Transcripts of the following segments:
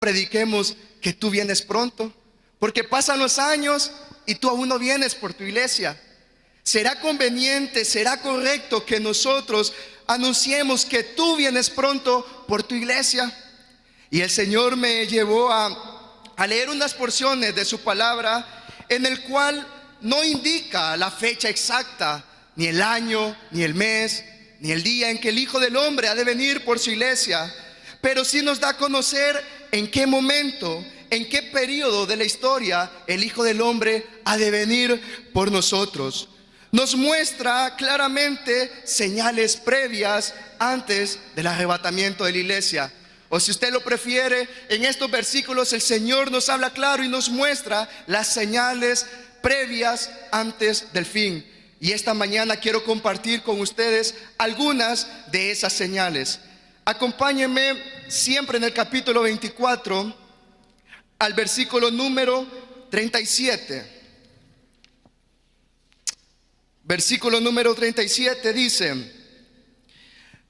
prediquemos que tú vienes pronto, porque pasan los años y tú aún no vienes por tu iglesia. ¿Será conveniente, será correcto que nosotros anunciemos que tú vienes pronto por tu iglesia? Y el Señor me llevó a leer unas porciones de su palabra en el cual no indica la fecha exacta, ni el año, ni el mes, ni el día en que el Hijo del Hombre ha de venir por su iglesia, pero sí nos da a conocer en qué momento, en qué periodo de la historia el Hijo del Hombre ha de venir por nosotros. Nos muestra claramente señales previas antes del arrebatamiento de la iglesia. O si usted lo prefiere, en estos versículos el Señor nos habla claro y nos muestra las señales previas antes del fin. Y esta mañana quiero compartir con ustedes algunas de esas señales. Acompáñenme siempre en el capítulo 24 al versículo número 37. Versículo número 37 dice: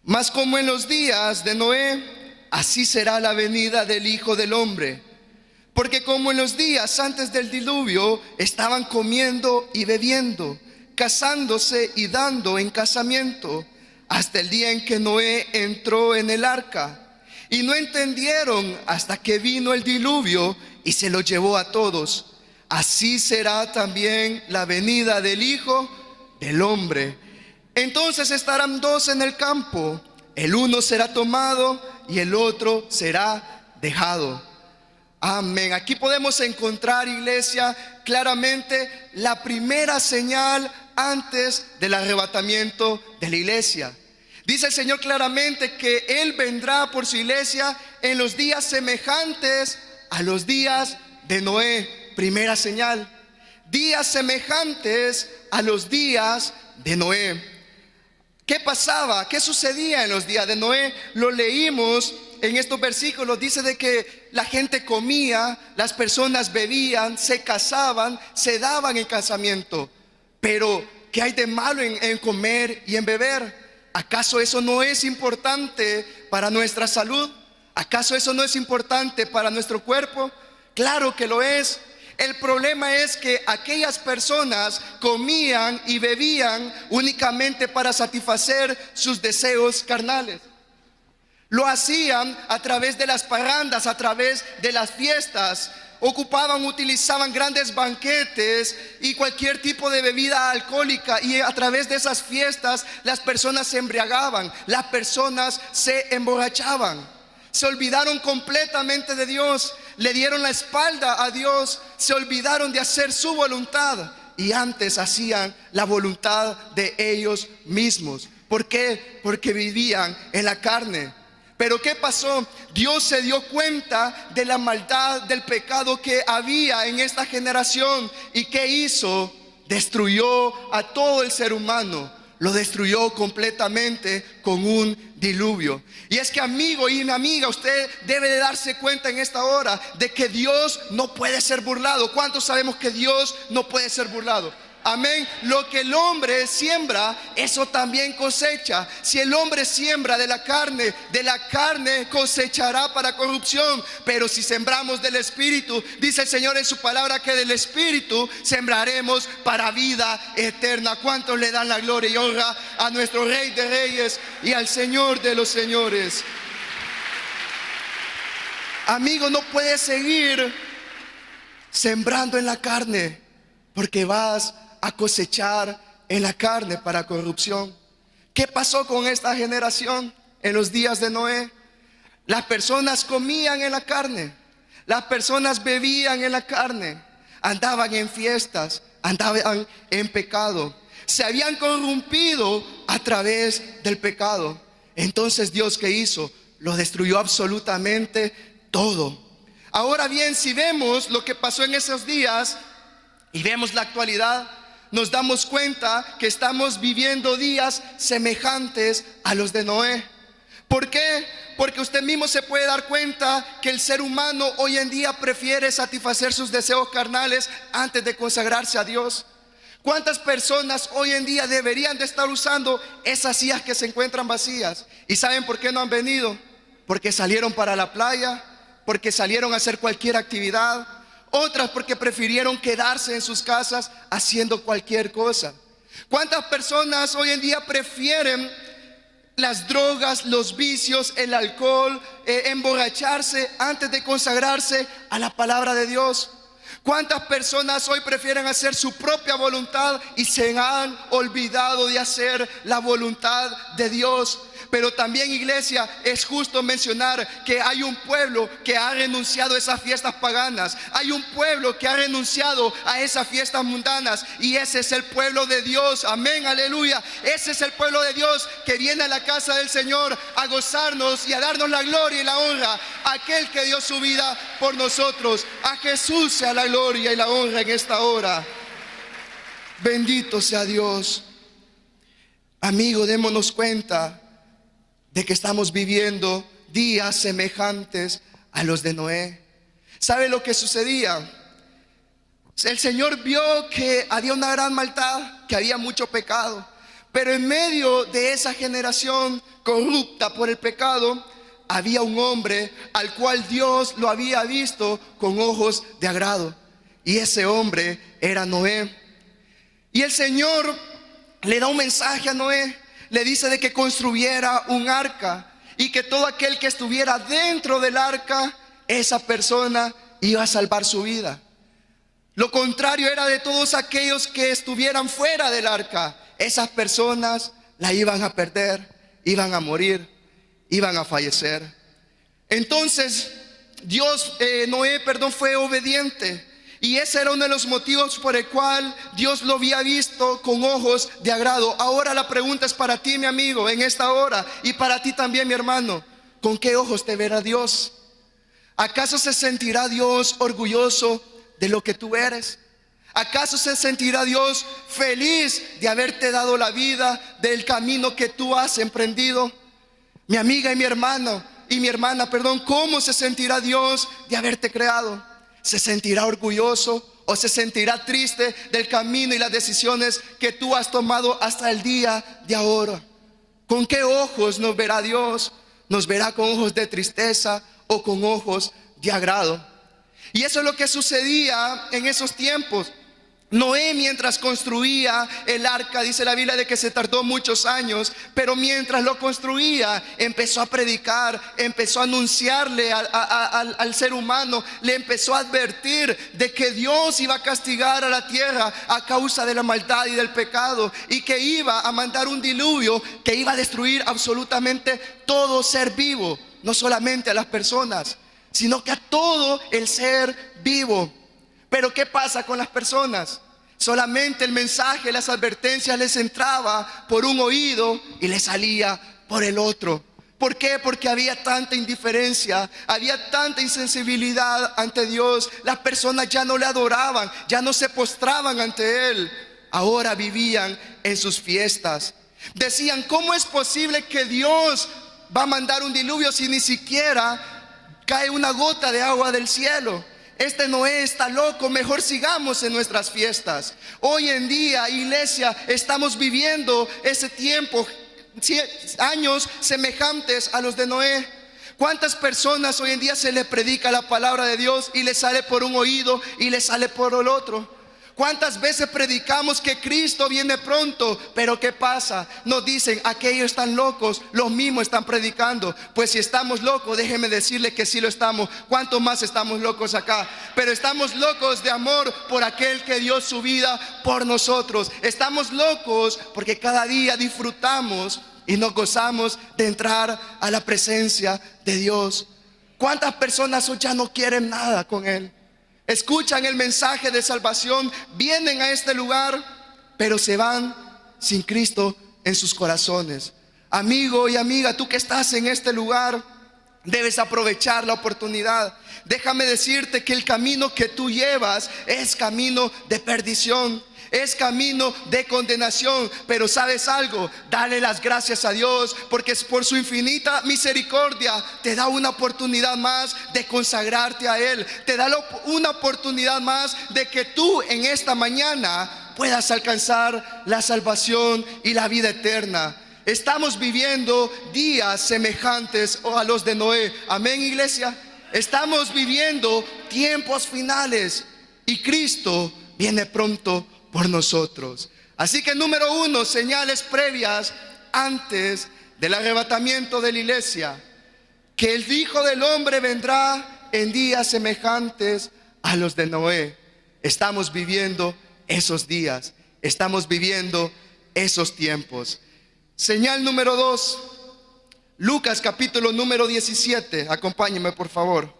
mas como en los días de Noé, así será la venida del Hijo del Hombre. Porque como en los días antes del diluvio estaban comiendo y bebiendo, casándose y dando en casamiento, hasta el día en que Noé entró en el arca, y no entendieron hasta que vino el diluvio y se lo llevó a todos. Así será también la venida del Hijo del Hombre. Entonces estarán dos en el campo, el uno será tomado y el otro será dejado. Amén. Aquí podemos encontrar, iglesia, claramente la primera señal antes del arrebatamiento de la iglesia. Dice el Señor claramente que Él vendrá por su iglesia en los días semejantes a los días de Noé. Primera señal. Días semejantes a los días de Noé. ¿Qué pasaba? ¿Qué sucedía en los días de Noé? Lo leímos en estos versículos. Dice de que la gente comía, las personas bebían, se casaban, se daban en casamiento. Pero ¿qué hay de malo en comer y en beber? ¿Acaso eso no es importante para nuestra salud? ¿Acaso eso no es importante para nuestro cuerpo? Claro que lo es. El problema es que aquellas personas comían y bebían únicamente para satisfacer sus deseos carnales. Lo hacían a través de las parrandas, a través de las fiestas. Utilizaban grandes banquetes y cualquier tipo de bebida alcohólica, y a través de esas fiestas las personas se embriagaban, las personas se emborrachaban. Se olvidaron completamente de Dios, le dieron la espalda a Dios, se olvidaron de hacer su voluntad y antes hacían la voluntad de ellos mismos. ¿Por qué? Porque vivían en la carne. Pero ¿qué pasó? Dios se dio cuenta de la maldad, del pecado que había en esta generación. ¿Y qué hizo? Destruyó a todo el ser humano. Lo destruyó completamente con un diluvio. Y es que, amigo y mi amiga, usted debe de darse cuenta en esta hora de que Dios no puede ser burlado. ¿Cuántos sabemos que Dios no puede ser burlado? Amén. Lo que el hombre siembra, eso también cosecha. Si el hombre siembra de la carne cosechará para corrupción. Pero si sembramos del Espíritu, dice el Señor en su palabra que del Espíritu sembraremos para vida eterna. ¿Cuántos le dan la gloria y honra a nuestro Rey de Reyes y al Señor de los Señores? Amigo, no puedes seguir sembrando en la carne, porque vas a cosechar en la carne para corrupción. ¿Qué pasó con esta generación en los días de Noé? Las personas comían en la carne, las personas bebían en la carne, andaban en fiestas, andaban en pecado, se habían corrompido a través del pecado. Entonces Dios, ¿qué hizo? Lo destruyó absolutamente todo. Ahora bien, si vemos lo que pasó en esos días y vemos la actualidad, nos damos cuenta que estamos viviendo días semejantes a los de Noé. ¿Por qué? Porque usted mismo se puede dar cuenta que el ser humano hoy en día prefiere satisfacer sus deseos carnales antes de consagrarse a Dios. ¿Cuántas personas hoy en día deberían de estar usando esas sillas que se encuentran vacías? ¿Y saben por qué no han venido? Porque salieron para la playa, porque salieron a hacer cualquier actividad, otras porque prefirieron quedarse en sus casas haciendo cualquier cosa. ¿Cuántas personas hoy en día prefieren las drogas, los vicios, el alcohol, emborracharse antes de consagrarse a la palabra de Dios? ¿Cuántas personas hoy prefieren hacer su propia voluntad y se han olvidado de hacer la voluntad de Dios? Pero también, iglesia, es justo mencionar que hay un pueblo que ha renunciado a esas fiestas paganas. Hay un pueblo que ha renunciado a esas fiestas mundanas, y ese es el pueblo de Dios. Amén, aleluya. Ese es el pueblo de Dios que viene a la casa del Señor a gozarnos y a darnos la gloria y la honra. Aquel que dio su vida por nosotros. A Jesús sea la gloria y la honra en esta hora. Bendito sea Dios. Amigo, démonos cuenta de que estamos viviendo días semejantes a los de Noé. ¿Sabe lo que sucedía? El Señor vio que había una gran maldad, que había mucho pecado, pero en medio de esa generación corrupta por el pecado, había un hombre al cual Dios lo había visto con ojos de agrado, y ese hombre era Noé. Y el Señor le da un mensaje a Noé. Le dice de que construyera un arca, y que todo aquel que estuviera dentro del arca, esa persona iba a salvar su vida. Lo contrario era de todos aquellos que estuvieran fuera del arca. Esas personas la iban a perder, iban a morir, iban a fallecer. Entonces Noé fue obediente. Y ese era uno de los motivos por el cual Dios lo había visto con ojos de agrado. Ahora la pregunta es para ti, mi amigo, en esta hora, y para ti también, mi hermano. ¿Con qué ojos te verá Dios? ¿Acaso se sentirá Dios orgulloso de lo que tú eres? ¿Acaso se sentirá Dios feliz de haberte dado la vida, del camino que tú has emprendido? Mi amiga y mi hermano y mi hermana, ¿cómo se sentirá Dios de haberte creado? ¿Se sentirá orgulloso o se sentirá triste del camino y las decisiones que tú has tomado hasta el día de ahora? ¿Con qué ojos nos verá Dios? ¿Nos verá con ojos de tristeza o con ojos de agrado? Y eso es lo que sucedía en esos tiempos. Noé, mientras construía el arca, dice la Biblia de que se tardó muchos años, pero mientras lo construía, empezó a predicar, empezó a anunciarle al ser humano, le empezó a advertir de que Dios iba a castigar a la tierra a causa de la maldad y del pecado, y que iba a mandar un diluvio que iba a destruir absolutamente todo ser vivo, no solamente a las personas, sino que a todo el ser vivo. Pero ¿qué pasa con las personas? Solamente el mensaje, las advertencias les entraba por un oído y les salía por el otro. ¿Por qué? Porque había tanta indiferencia, había tanta insensibilidad ante Dios. Las personas ya no le adoraban, ya no se postraban ante Él. Ahora vivían en sus fiestas. Decían, ¿cómo es posible que Dios va a mandar un diluvio si ni siquiera cae una gota de agua del cielo? Este Noé está loco, mejor sigamos en nuestras fiestas. Hoy en día, iglesia, estamos viviendo ese tiempo, años semejantes a los de Noé. ¿Cuántas personas hoy en día se le predica la palabra de Dios y le sale por un oído y le sale por el otro? ¿Cuántas veces predicamos que Cristo viene pronto? Pero ¿qué pasa? Nos dicen, aquellos están locos, los mismos están predicando. Pues si estamos locos, déjeme decirle que sí lo estamos. ¿Cuánto más estamos locos acá? Pero estamos locos de amor por aquel que dio su vida por nosotros. Estamos locos porque cada día disfrutamos y nos gozamos de entrar a la presencia de Dios. ¿Cuántas personas hoy ya no quieren nada con Él? Escuchan el mensaje de salvación, vienen a este lugar, pero se van sin Cristo en sus corazones. Amigo y amiga, tú que estás en este lugar, debes aprovechar la oportunidad. Déjame decirte que el camino que tú llevas es camino de perdición, es camino de condenación. Pero ¿sabes algo? Dale las gracias a Dios, porque es por su infinita misericordia te da una oportunidad más de consagrarte a Él. Te da una oportunidad más de que tú en esta mañana puedas alcanzar la salvación y la vida eterna. Estamos viviendo días semejantes a los de Noé. Amén, iglesia. Estamos viviendo tiempos finales y Cristo viene pronto por nosotros. Así que número uno, señales previas antes del arrebatamiento de la iglesia, que el Hijo del Hombre vendrá en días semejantes a los de Noé. Estamos viviendo esos días, estamos viviendo esos tiempos. Señal número dos, Lucas capítulo número 17, acompáñenme por favor.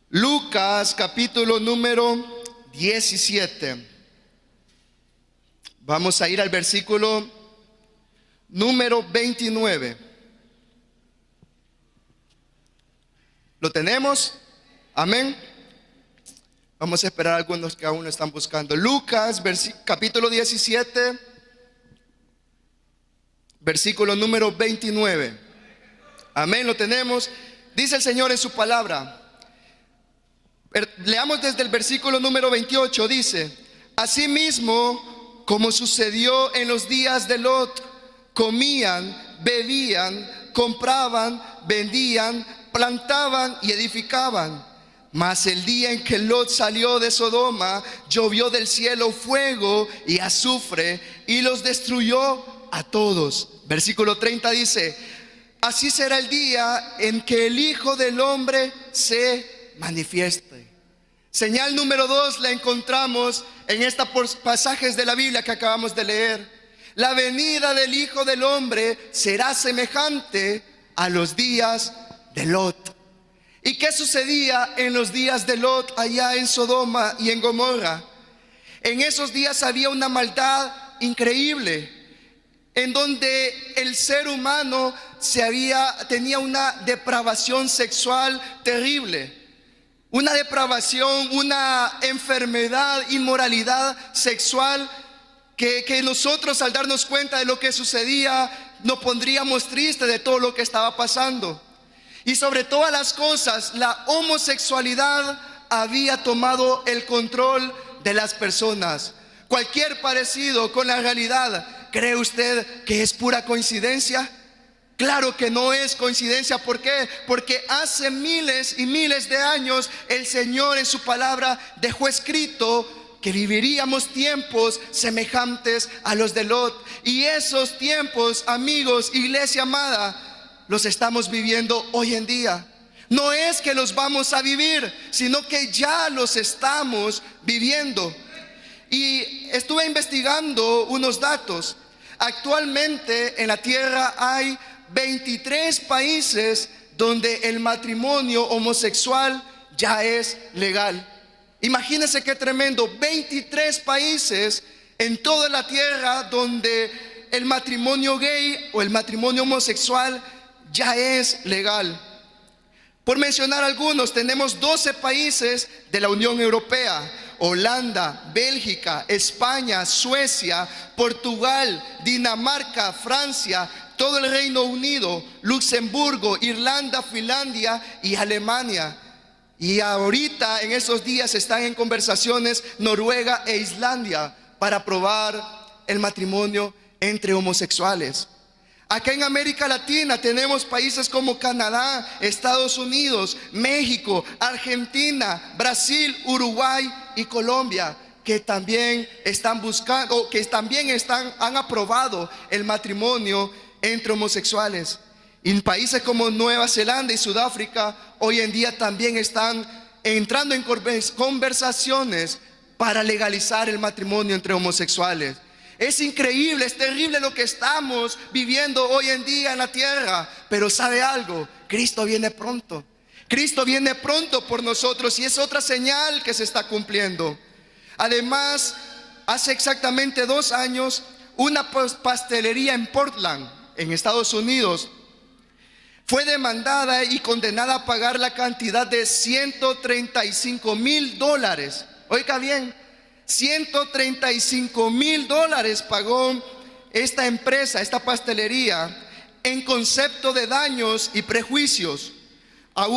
Lucas capítulo número 17. Vamos a ir al versículo número 29. ¿Lo tenemos? Amén. Vamos a esperar a algunos que aún lo están buscando. Lucas capítulo 17, versículo número 29. Amén, lo tenemos. Dice el Señor en su palabra. Leamos desde el versículo número 28, dice: asimismo, como sucedió en los días de Lot, comían, bebían, compraban, vendían, plantaban y edificaban. Mas el día en que Lot salió de Sodoma, llovió del cielo fuego y azufre y los destruyó a todos. Versículo 30 dice: así será el día en que el Hijo del Hombre se manifieste. Señal número 2 la encontramos en estos pasajes de la Biblia que acabamos de leer. La venida del Hijo del Hombre será semejante a los días de Lot. ¿Y qué sucedía en los días de Lot allá en Sodoma y en Gomorra? En esos días había una maldad increíble, en donde el ser humano tenía una depravación sexual terrible. Una depravación, una enfermedad, inmoralidad sexual que nosotros, al darnos cuenta de lo que sucedía, nos pondríamos tristes de todo lo que estaba pasando. Y sobre todas las cosas, la homosexualidad había tomado el control de las personas. Cualquier parecido con la realidad, ¿cree usted que es pura coincidencia? Claro que no es coincidencia. ¿Por qué? Porque hace miles y miles de años el Señor en su palabra dejó escrito que viviríamos tiempos semejantes a los de Lot. Y esos tiempos, amigos, iglesia amada, los estamos viviendo hoy en día. No es que los vamos a vivir, sino que ya los estamos viviendo. Y estuve investigando unos datos. Actualmente en la tierra hay 23 países donde el matrimonio homosexual ya es legal. Imagínense qué tremendo, 23 países en toda la tierra donde el matrimonio gay o el matrimonio homosexual ya es legal. Por mencionar algunos, tenemos 12 países de la Unión Europea: Holanda, Bélgica, España, Suecia, Portugal, Dinamarca, Francia, todo el Reino Unido, Luxemburgo, Irlanda, Finlandia y Alemania. Y ahorita en esos días están en conversaciones Noruega e Islandia para aprobar el matrimonio entre homosexuales. Acá en América Latina tenemos países como Canadá, Estados Unidos, México, Argentina, Brasil, Uruguay y Colombia, que también están buscando, han aprobado el matrimonio entre homosexuales. Y en países como Nueva Zelanda y Sudáfrica hoy en día también están entrando en conversaciones para legalizar el matrimonio entre homosexuales. Es increíble, es terrible lo que estamos viviendo hoy en día en la tierra. Pero ¿sabe algo? Cristo viene pronto. Cristo viene pronto por nosotros y es otra señal que se está cumpliendo. Además, hace exactamente 2 años, una pastelería en Portland, en Estados Unidos, fue demandada y condenada a pagar la cantidad de $135,000. Oiga bien, $135,000 pagó esta empresa, esta pastelería, en concepto de daños y prejuicios.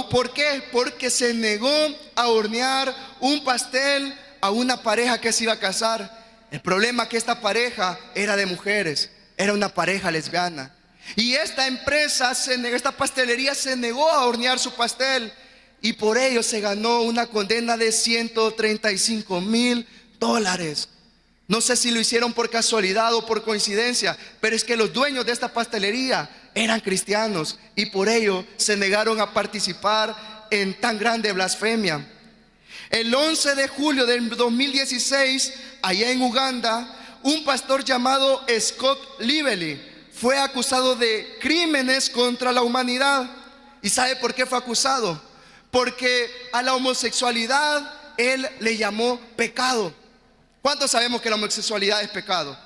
¿Por qué? Porque se negó a hornear un pastel a una pareja que se iba a casar. El problema es que esta pareja era de mujeres, era una pareja lesbiana. Y esta empresa, esta pastelería se negó a hornear su pastel y por ello se ganó una condena de $135,000. No sé si lo hicieron por casualidad o por coincidencia, pero es que los dueños de esta pastelería eran cristianos y por ello se negaron a participar en tan grande blasfemia. El 11 de julio del 2016, allá en Uganda, un pastor llamado Scott Lively fue acusado de crímenes contra la humanidad. ¿Y sabe por qué fue acusado? Porque a la homosexualidad él le llamó pecado. ¿Cuántos sabemos que la homosexualidad es pecado?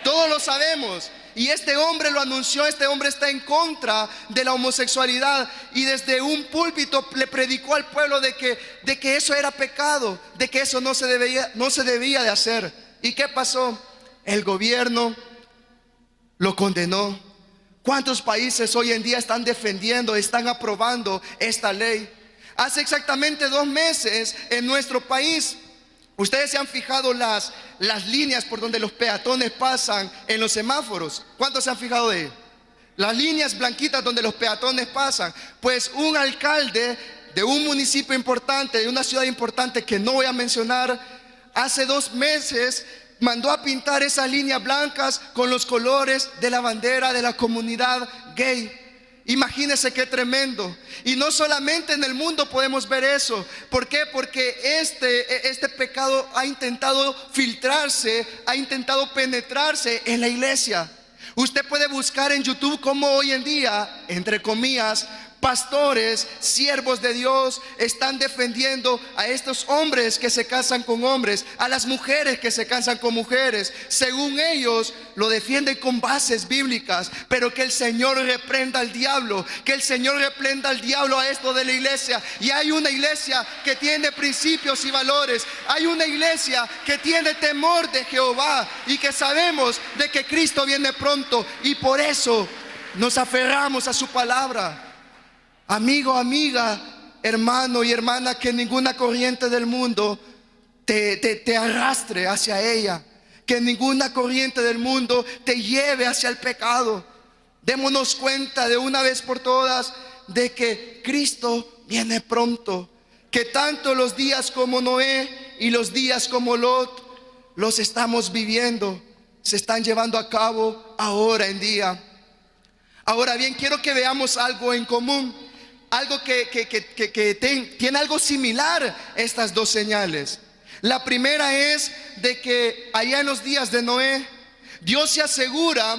Todos lo sabemos. Y este hombre lo anunció, este hombre está en contra de la homosexualidad y desde un púlpito le predicó al pueblo de que eso era pecado, de que eso no se debía de hacer. ¿Y qué pasó? El gobierno lo condenó. ¿Cuántos países hoy en día están defendiendo, están aprobando esta ley? Hace exactamente 2 meses en nuestro país, ustedes se han fijado las líneas por donde los peatones pasan en los semáforos. ¿Cuántos se han fijado de ello? Las líneas blanquitas donde los peatones pasan. Pues un alcalde de un municipio importante, de una ciudad importante que no voy a mencionar, hace 2 meses mandó a pintar esas líneas blancas con los colores de la bandera de la comunidad gay. Imagínense qué tremendo. Y no solamente en el mundo podemos ver eso. ¿Por qué? Porque este pecado ha intentado filtrarse, ha intentado penetrarse en la iglesia. Usted puede buscar en YouTube cómo hoy en día, entre comillas, pastores, siervos de Dios están defendiendo a estos hombres que se casan con hombres, a las mujeres que se casan con mujeres. Según ellos lo defienden con bases bíblicas, pero que el Señor reprenda al diablo, que el Señor reprenda al diablo a esto de la iglesia. Y hay una iglesia que tiene principios y valores, hay una iglesia que tiene temor de Jehová y que sabemos de que Cristo viene pronto y por eso nos aferramos a su palabra. Amigo, amiga, hermano y hermana, que ninguna corriente del mundo te arrastre hacia ella, que ninguna corriente del mundo te lleve hacia el pecado. Démonos cuenta de una vez por todas de que Cristo viene pronto, que tanto los días como Noé y los días como Lot los estamos viviendo, se están llevando a cabo ahora en día. Ahora bien, quiero que veamos algo en común. Algo que tiene algo similar estas 2 señales. La primera es de que allá en los días de Noé, Dios se asegura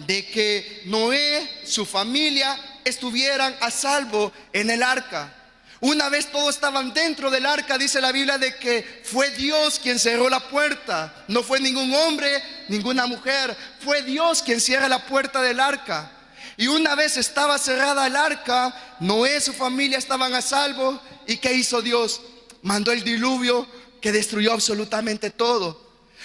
de que Noé, su familia, estuvieran a salvo en el arca. Una vez todos estaban dentro del arca, dice la Biblia de que fue Dios quien cerró la puerta. No fue ningún hombre, ninguna mujer, fue Dios quien cierra la puerta del arca. Y una vez estaba cerrada el arca, Noé y su familia estaban a salvo. ¿Y qué hizo Dios? Mandó el diluvio que destruyó absolutamente todo.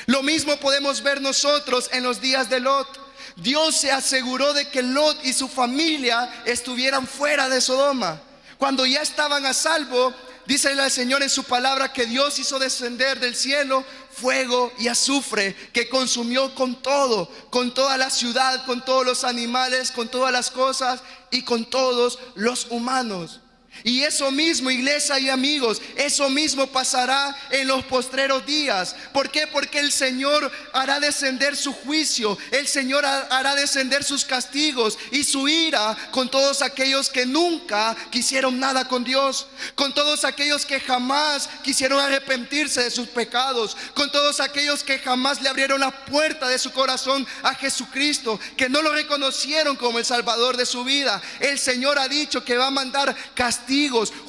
Lo mismo podemos ver nosotros en los días de Lot. Dios se aseguró de que Lot y su familia estuvieran fuera de Sodoma. Cuando ya estaban a salvo, dice el Señor en su palabra que Dios hizo descender del cielo fuego y azufre que consumió con todo, con toda la ciudad, con todos los animales, con todas las cosas y con todos los humanos. Y eso mismo, iglesia y amigos, eso mismo pasará en los postreros días. ¿Por qué? Porque el Señor hará descender su juicio, el Señor hará descender sus castigos y su ira con todos aquellos que nunca quisieron nada con Dios, con todos aquellos que jamás quisieron arrepentirse de sus pecados, con todos aquellos que jamás le abrieron la puerta de su corazón a Jesucristo, que no lo reconocieron como el Salvador de su vida. El Señor ha dicho que va a mandar castigos,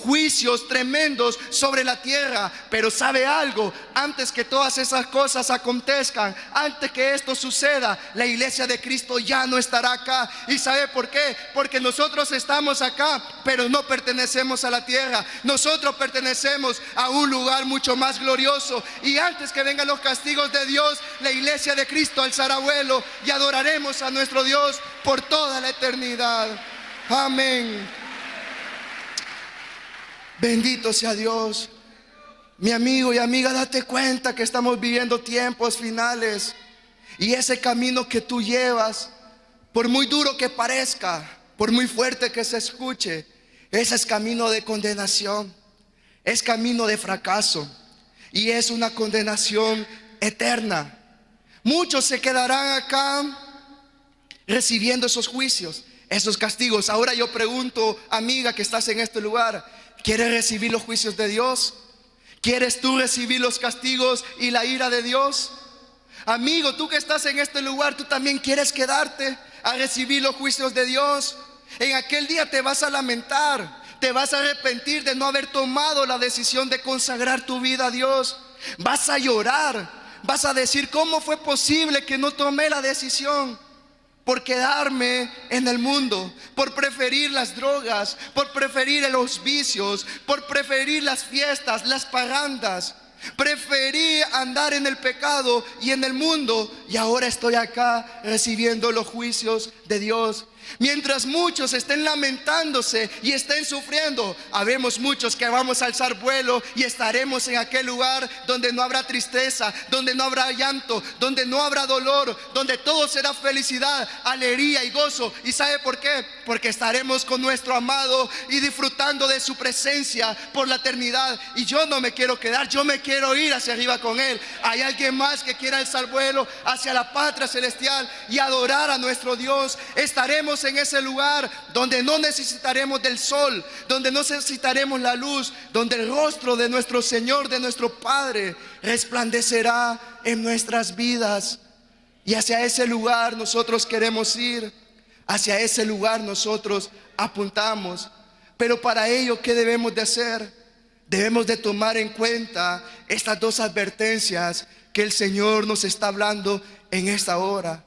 juicios tremendos sobre la tierra. Pero ¿sabe algo? Antes que todas esas cosas acontezcan, antes que esto suceda, la iglesia de Cristo ya no estará acá. ¿Y sabe por qué? Porque nosotros estamos acá, pero no pertenecemos a la tierra. Nosotros pertenecemos a un lugar mucho más glorioso. Y antes que vengan los castigos de Dios, la iglesia de Cristo alzará vuelo y adoraremos a nuestro Dios por toda la eternidad. Amén. Bendito sea Dios. Mi amigo y amiga, date cuenta que estamos viviendo tiempos finales. Y ese camino que tú llevas Por muy duro que parezca, por muy fuerte que se escuche, ese es camino de condenación, es camino de fracaso y es una condenación eterna. Muchos se quedarán acá recibiendo esos juicios, esos castigos. Ahora yo pregunto, amiga que estás en este lugar, ¿quieres recibir los juicios de Dios? ¿Quieres tú recibir los castigos y la ira de Dios? Amigo, tú que estás en este lugar, ¿tú también quieres quedarte a recibir los juicios de Dios? En aquel día te vas a lamentar, te vas a arrepentir de no haber tomado la decisión de consagrar tu vida a Dios. Vas a llorar, vas a decir, ¿cómo fue posible que no tomé la decisión? Por quedarme en el mundo, por preferir las drogas, por preferir los vicios, por preferir las fiestas, las parrandas. Preferí andar en el pecado y en el mundo, y ahora estoy acá recibiendo los juicios de Dios. Mientras muchos estén lamentándose y estén sufriendo, habemos muchos que vamos a alzar vuelo y estaremos en aquel lugar donde no habrá tristeza, donde no habrá llanto, donde no habrá dolor, donde todo será felicidad, alegría y gozo. ¿Y sabe por qué? Porque estaremos con nuestro amado y disfrutando de su presencia por la eternidad. Y yo no me quiero quedar, yo me quiero ir hacia arriba con Él. Hay alguien más que quiera alzar vuelo hacia la patria celestial y adorar a nuestro Dios. Estaremos en ese lugar donde no necesitaremos del sol, donde no necesitaremos la luz, donde el rostro de nuestro Señor, de nuestro Padre, resplandecerá en nuestras vidas. Y hacia ese lugar nosotros queremos ir, hacia ese lugar nosotros apuntamos. Pero para ello, ¿qué debemos de hacer? Debemos de tomar en cuenta estas dos advertencias que el Señor nos está hablando en esta hora.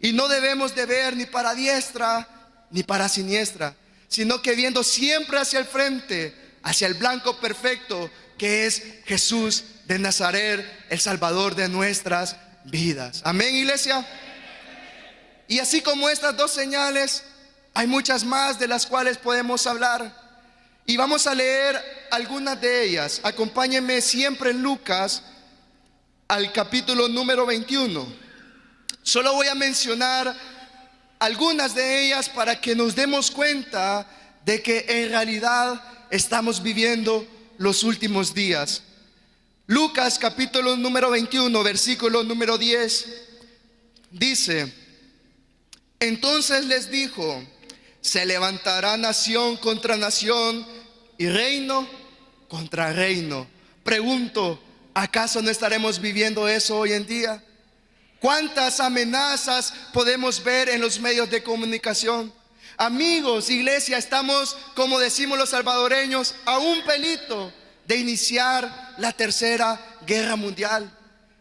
Y no debemos de ver ni para diestra ni para siniestra, sino que viendo siempre hacia el frente, hacia el blanco perfecto que es Jesús de Nazaret, el Salvador de nuestras vidas. Amén, iglesia. Y así como estas dos señales, hay muchas más de las cuales podemos hablar. Y vamos a leer algunas de ellas. Acompáñenme siempre en Lucas, al capítulo número 21. Solo voy a mencionar algunas de ellas para que nos demos cuenta de que en realidad estamos viviendo los últimos días. Lucas capítulo número 21, versículo número 10, dice: entonces les dijo, se levantará nación contra nación y reino contra reino. Pregunto, ¿acaso no estaremos viviendo eso hoy en día? ¿Cuántas amenazas podemos ver en los medios de comunicación? Amigos, iglesia, estamos, como decimos los salvadoreños, a un pelito de iniciar la tercera guerra mundial.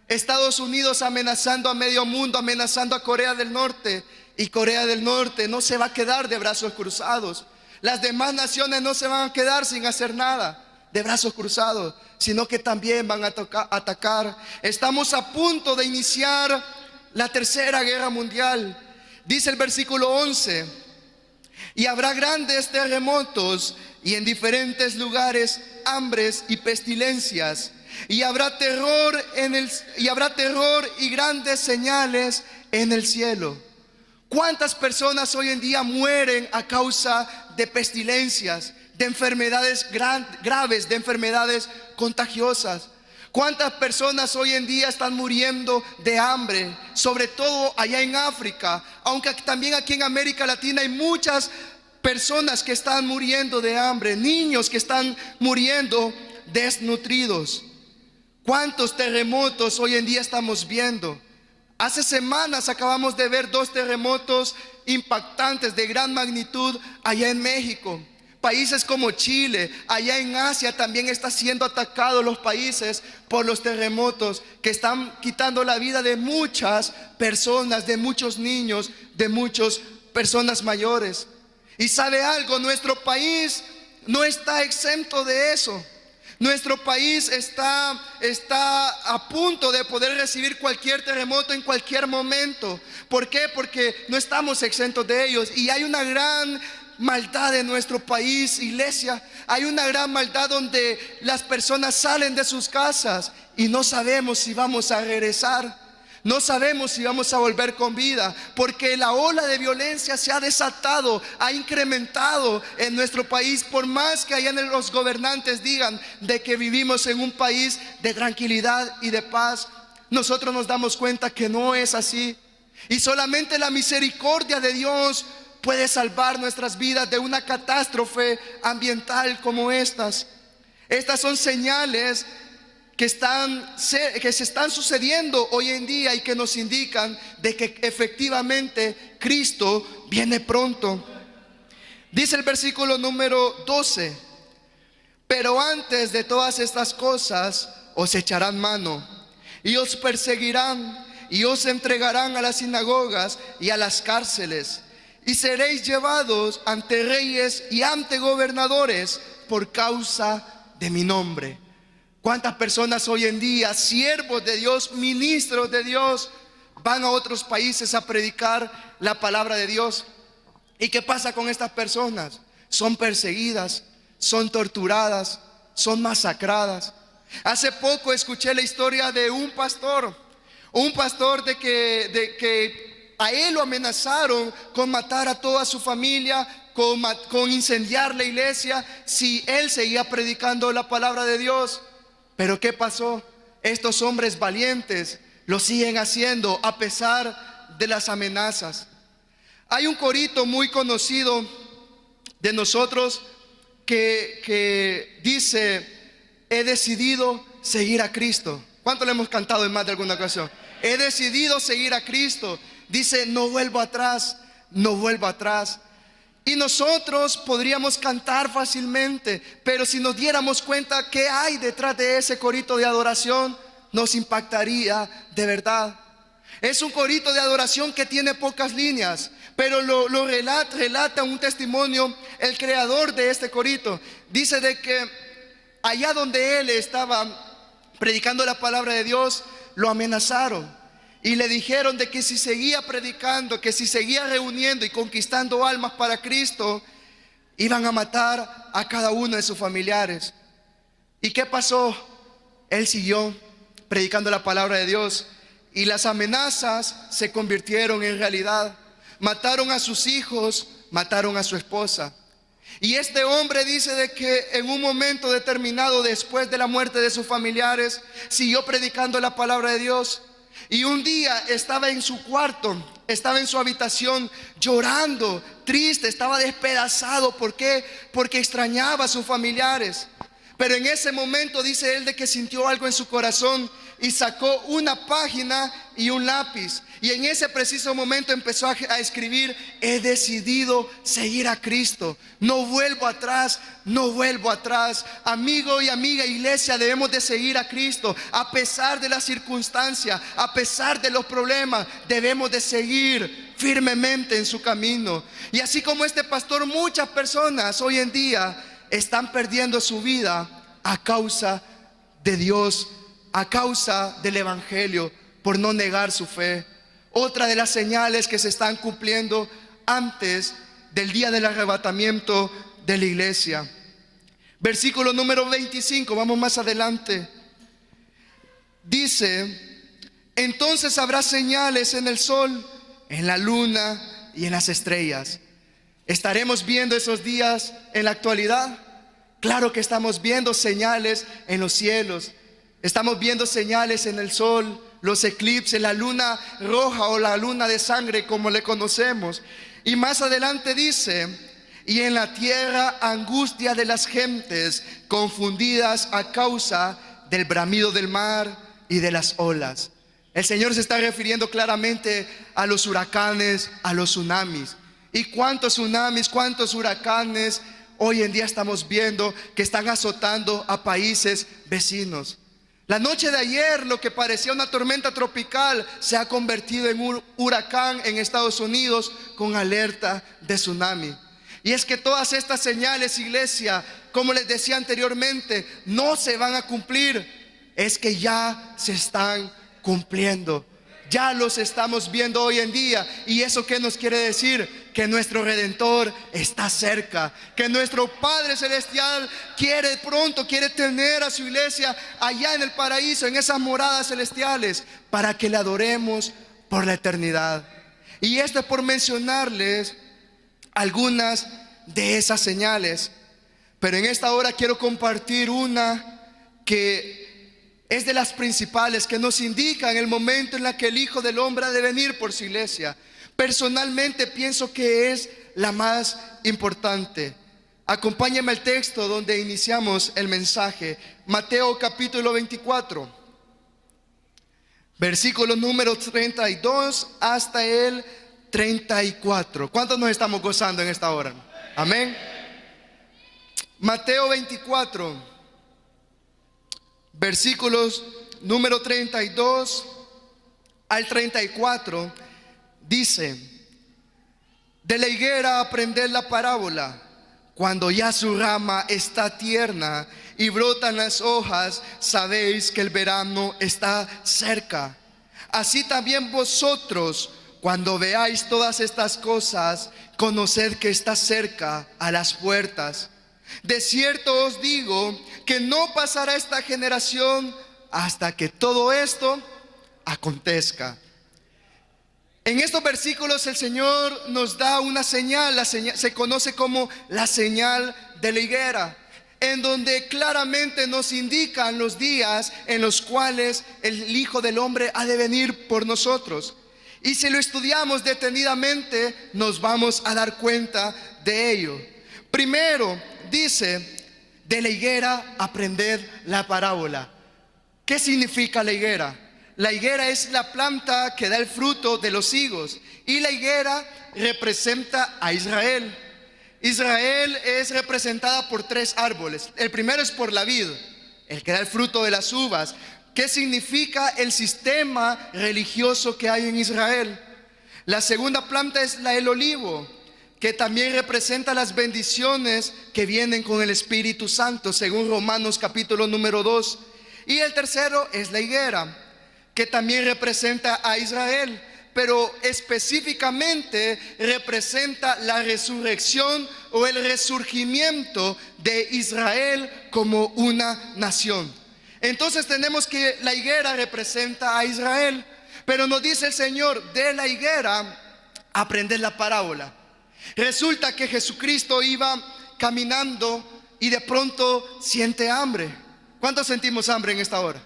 Estados Unidos amenazando a medio mundo, amenazando a Corea del Norte. Y Corea del Norte no se va a quedar de brazos cruzados. Las demás naciones no se van a quedar sin hacer nada de brazos cruzados, sino que también van a atacar. Estamos a punto de iniciar la tercera guerra mundial. Dice el versículo 11: y habrá grandes terremotos y en diferentes lugares hambres y pestilencias, y habrá terror y grandes señales en el cielo. ¿Cuántas personas hoy en día mueren a causa de pestilencias, de enfermedades graves, de enfermedades contagiosas? ¿Cuántas personas hoy en día están muriendo de hambre? Sobre todo allá en África, aunque también aquí en América Latina hay muchas personas que están muriendo de hambre, niños que están muriendo desnutridos. ¿Cuántos terremotos hoy en día estamos viendo? Hace semanas acabamos de ver 2 terremotos impactantes de gran magnitud allá en México. Países como Chile, allá en Asia también están siendo atacados los países por los terremotos que están quitando la vida de muchas personas, de muchos niños, de muchas personas mayores. Y sabe algo, nuestro país no está exento de eso. Nuestro país está a punto de poder recibir cualquier terremoto en cualquier momento. ¿Por qué? Porque no estamos exentos de ellos. Y hay una gran maldad en nuestro país, iglesia. Hay una gran maldad donde las personas salen de sus casas y no sabemos si vamos a regresar. No sabemos si vamos a volver con vida, porque la ola de violencia se ha desatado, ha incrementado en nuestro país. Por más que allá los gobernantes digan de que vivimos en un país de tranquilidad y de paz, nosotros nos damos cuenta que no es así. Y solamente la misericordia de Dios puede salvar nuestras vidas de una catástrofe ambiental como estas. Estas son señales que se están sucediendo hoy en día y que nos indican de que efectivamente Cristo viene pronto. Dice el versículo número 12: pero antes de todas estas cosas os echarán mano y os perseguirán y os entregarán a las sinagogas y a las cárceles, y seréis llevados ante reyes y ante gobernadores por causa de mi nombre. ¿Cuántas personas hoy en día, siervos de Dios, ministros de Dios, van a otros países a predicar la palabra de Dios? ¿Y qué pasa con estas personas? Son perseguidas, son torturadas, son masacradas. Hace poco escuché la historia de un pastor de que a él lo amenazaron con matar a toda su familia, con incendiar la iglesia si él seguía predicando la palabra de Dios. Pero ¿qué pasó? Estos hombres valientes lo siguen haciendo a pesar de las amenazas. Hay un corito muy conocido de nosotros que dice: he decidido seguir a Cristo. ¿Cuánto le hemos cantado en más de alguna ocasión? He decidido seguir a Cristo. Dice: no vuelvo atrás, no vuelvo atrás. Y nosotros podríamos cantar fácilmente, pero si nos diéramos cuenta qué hay detrás de ese corito de adoración, nos impactaría de verdad. Es un corito de adoración que tiene pocas líneas, pero lo relata un testimonio el creador de este corito. Dice de que allá donde él estaba predicando la palabra de Dios, lo amenazaron y le dijeron de que si seguía predicando, que si seguía reuniendo y conquistando almas para Cristo, iban a matar a cada uno de sus familiares. ¿Y qué pasó? Él siguió predicando la palabra de Dios y las amenazas se convirtieron en realidad. Mataron a sus hijos, mataron a su esposa. Y este hombre dice de que en un momento determinado, después de la muerte de sus familiares, siguió predicando la palabra de Dios. Y un día estaba en su cuarto, estaba en su habitación llorando, triste, estaba despedazado. ¿Por qué? Porque extrañaba a sus familiares. Pero en ese momento dice él de que sintió algo en su corazón y sacó una página y un lápiz. Y en ese preciso momento empezó a escribir: he decidido seguir a Cristo, no vuelvo atrás, no vuelvo atrás. Amigo y amiga, iglesia, debemos de seguir a Cristo a pesar de las circunstancias, a pesar de los problemas. Debemos de seguir firmemente en su camino. Y así como este pastor, muchas personas hoy en día están perdiendo su vida a causa de Dios, a causa del evangelio, por no negar su fe. Otra de las señales que se están cumpliendo antes del día del arrebatamiento de la iglesia. Versículo número 25, vamos más adelante. Dice: entonces habrá señales en el sol, en la luna y en las estrellas. ¿Estaremos viendo esos días en la actualidad? Claro que estamos viendo señales en los cielos. Estamos viendo señales en el sol, los eclipses, la luna roja o la luna de sangre como le conocemos. Y más adelante dice: y en la tierra angustia de las gentes, confundidas a causa del bramido del mar y de las olas. El Señor se está refiriendo claramente a los huracanes, a los tsunamis. ¿Y cuántos tsunamis, cuántos huracanes hoy en día estamos viendo que están azotando a países vecinos? La noche de ayer, lo que parecía una tormenta tropical se ha convertido en un huracán en Estados Unidos con alerta de tsunami. Y es que todas estas señales, iglesia, como les decía anteriormente, no se van a cumplir. Es que ya se están cumpliendo. Ya los estamos viendo hoy en día. ¿Y eso qué nos quiere decir? que nuestro Redentor está cerca, que nuestro Padre Celestial quiere tener a su iglesia allá en el paraíso, en esas moradas celestiales, para que le adoremos por la eternidad. Y esto es por mencionarles algunas de esas señales. Pero en esta hora quiero compartir una que es de las principales, que nos indican el momento en el que el Hijo del Hombre ha de venir por su iglesia. Personalmente pienso que es la más importante. Acompáñame al texto donde iniciamos el mensaje. Mateo capítulo 24, versículo número 32 hasta el 34. ¿Cuántos nos estamos gozando en esta hora? Amén. Mateo 24, versículos número 32 al 34, dice: de la higuera aprended la parábola. Cuando ya su rama está tierna y brotan las hojas, sabéis que el verano está cerca. Así también vosotros, cuando veáis todas estas cosas, conoced que está cerca a las puertas. De cierto os digo que no pasará esta generación hasta que todo esto acontezca. En estos versículos el Señor nos da una señal, se conoce como la señal de la higuera, en donde claramente nos indican los días en los cuales el Hijo del Hombre ha de venir por nosotros. Y si lo estudiamos detenidamente, nos vamos a dar cuenta de ello. Primero dice: de la higuera aprended la parábola. ¿Qué significa la higuera? La higuera es la planta que da el fruto de los higos, y la higuera representa a Israel. Israel es representada por tres árboles. El primero es por la vid, el que da el fruto de las uvas. ¿Qué significa el sistema religioso que hay en Israel? La segunda planta es el olivo, que también representa las bendiciones que vienen con el Espíritu Santo, según Romanos capítulo número 2. Y el tercero es la higuera, que también representa a Israel, pero específicamente representa la resurrección o el resurgimiento de Israel como una nación. Entonces tenemos que la higuera representa a Israel, pero nos dice el Señor: de la higuera aprender la parábola. Resulta que Jesucristo iba caminando y de pronto siente hambre. ¿Cuántos sentimos hambre en esta hora?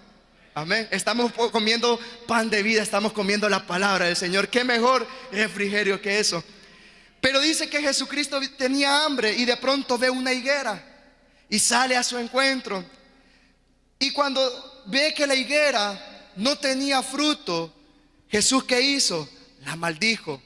Amén. Estamos comiendo pan de vida, estamos comiendo la palabra del Señor. ¿Qué mejor refrigerio que eso? Pero dice que Jesucristo tenía hambre y de pronto ve una higuera y sale a su encuentro. Y cuando ve que la higuera no tenía fruto, Jesús, ¿qué hizo? La maldijo.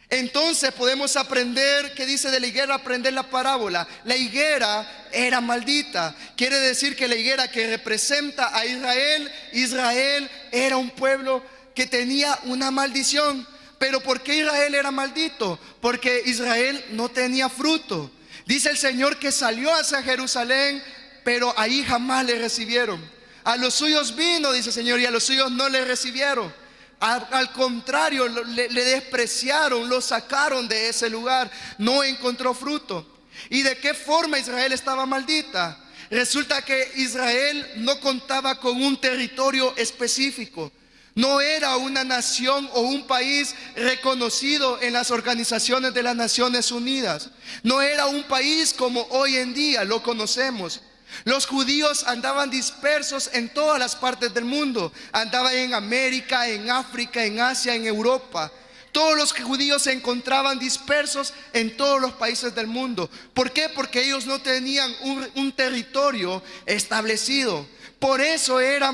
Entonces podemos aprender, que dice de la higuera aprender la parábola. La higuera era maldita. Quiere decir que la higuera que representa a Israel, Israel era un pueblo que tenía una maldición. Pero ¿por qué Israel era maldito? Porque Israel no tenía fruto. Dice el Señor que salió hacia Jerusalén, pero ahí jamás le recibieron. A los suyos vino, dice el Señor, y a los suyos no le recibieron. Al contrario, le despreciaron, lo sacaron de ese lugar. No encontró fruto. ¿Y de qué forma Israel estaba maldita? Resulta que Israel no contaba con un territorio específico. No era una nación o un país reconocido en las organizaciones de las Naciones Unidas. No era un país como hoy en día lo conocemos. Los judíos andaban dispersos en todas las partes del mundo. Andaban en América, en África, en Asia, en Europa. Todos los judíos se encontraban dispersos en todos los países del mundo. ¿Por qué? Porque ellos no tenían un territorio establecido. Por eso era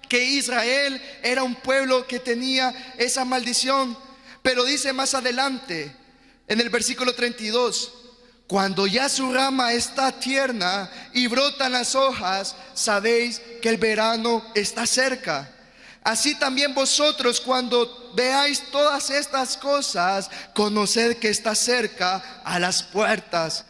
que Israel era un pueblo que tenía esa maldición. Pero dice más adelante, en el versículo 32: cuando ya su rama está tierna y brotan las hojas, sabéis que el verano está cerca. Así también vosotros, cuando veáis todas estas cosas, conoced que está cerca a las puertas.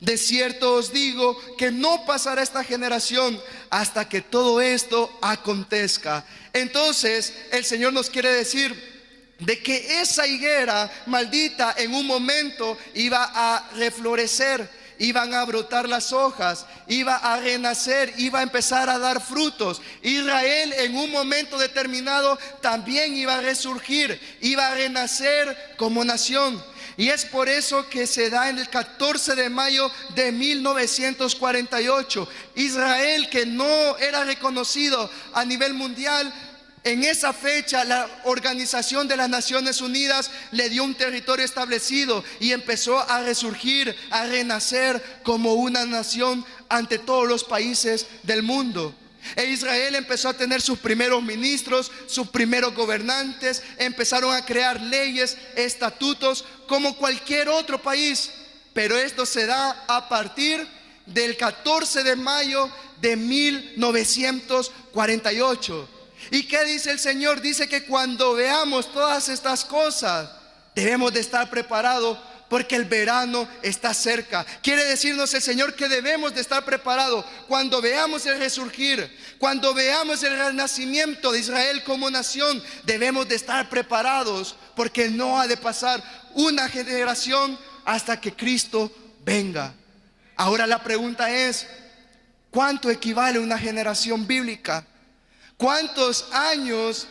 De cierto os digo que no pasará esta generación hasta que todo esto acontezca. Entonces el Señor nos quiere decir de que esa higuera maldita en un momento iba a reflorecer, iban a brotar las hojas, iba a renacer, iba a empezar a dar frutos. Israel en un momento determinado también iba a resurgir, iba a renacer como nación. Y es por eso que se da en el 14 de mayo de 1948. Israel, que no era reconocido a nivel mundial, en esa fecha la Organización de las Naciones Unidas le dio un territorio establecido y empezó a resurgir, a renacer como una nación ante todos los países del mundo. E Israel empezó a tener sus primeros ministros, sus primeros gobernantes, empezaron a crear leyes, estatutos, como cualquier otro país. Pero esto se da a partir del 14 de mayo de 1948. ¿Y qué dice el Señor? Dice que cuando veamos todas estas cosas, debemos de estar preparados, porque el verano está cerca. Quiere decirnos el Señor que debemos de estar preparados cuando veamos el resurgir, cuando veamos el renacimiento de Israel como nación. Debemos de estar preparados, porque no ha de pasar una generación hasta que Cristo venga. Ahora la pregunta es, ¿cuánto equivale una generación bíblica? ¿Cuántos años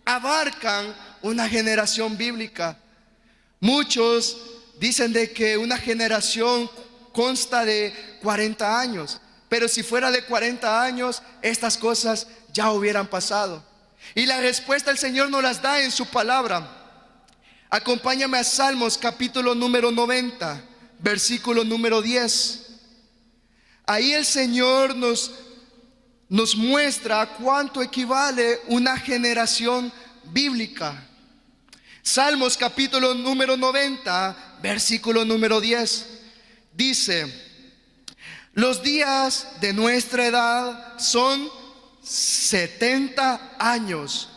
abarcan una generación bíblica? Muchos dicen de que una generación consta de 40 años, pero si fuera de 40 años, estas cosas ya hubieran pasado. Y la respuesta el Señor nos las da en su palabra. Acompáñame a Salmos capítulo número 90, versículo número 10. Ahí el Señor nos muestra cuánto equivale una generación bíblica. Salmos capítulo número 90, versículo número 10. Dice: los días de nuestra edad son 70 años.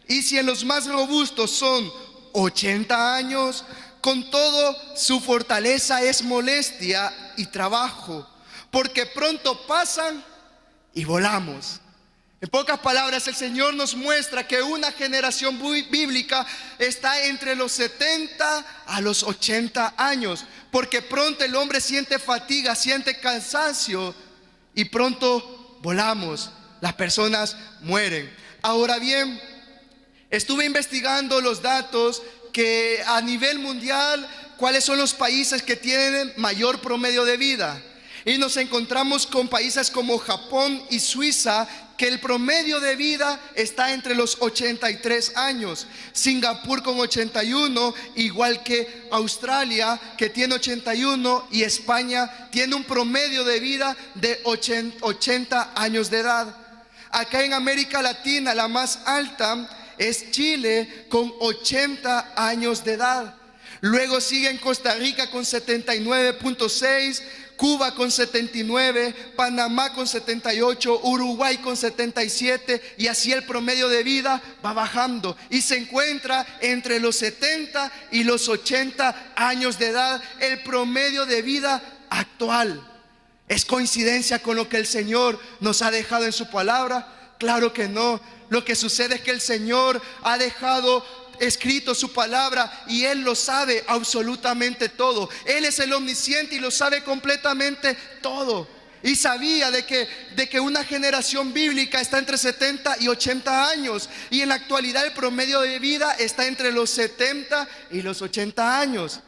Y si en los más robustos son 80 años, con todo su fortaleza es molestia y trabajo, porque pronto pasan y volamos. En pocas palabras, el Señor nos muestra que una generación bíblica está entre los 70 a los 80 años, porque pronto el hombre siente fatiga, siente cansancio y pronto volamos, las personas mueren. Ahora bien, estuve investigando los datos que a nivel mundial, cuáles son los países que tienen mayor promedio de vida. Y nos encontramos con países como Japón y Suiza, que el promedio de vida está entre los 83 años. Singapur con 81, igual que Australia, que tiene 81, y España tiene un promedio de vida de 80 años de edad. Acá en América Latina la más alta es Chile con 80 años de edad. Luego siguen Costa Rica con 79.6, Cuba con 79, Panamá con 78, Uruguay con 77, y así el promedio de vida va bajando y se encuentra entre los 70 y los 80 años de edad, el promedio de vida actual. ¿Es coincidencia con lo que el Señor nos ha dejado en su palabra? Claro que no. Lo que sucede es que el Señor ha dejado escrito su palabra y Él lo sabe absolutamente todo. Él es el omnisciente y lo sabe completamente todo. Y sabía de que una generación bíblica está entre 70 y 80 años. Y en la actualidad el promedio de vida está entre los 70 y los 80 años.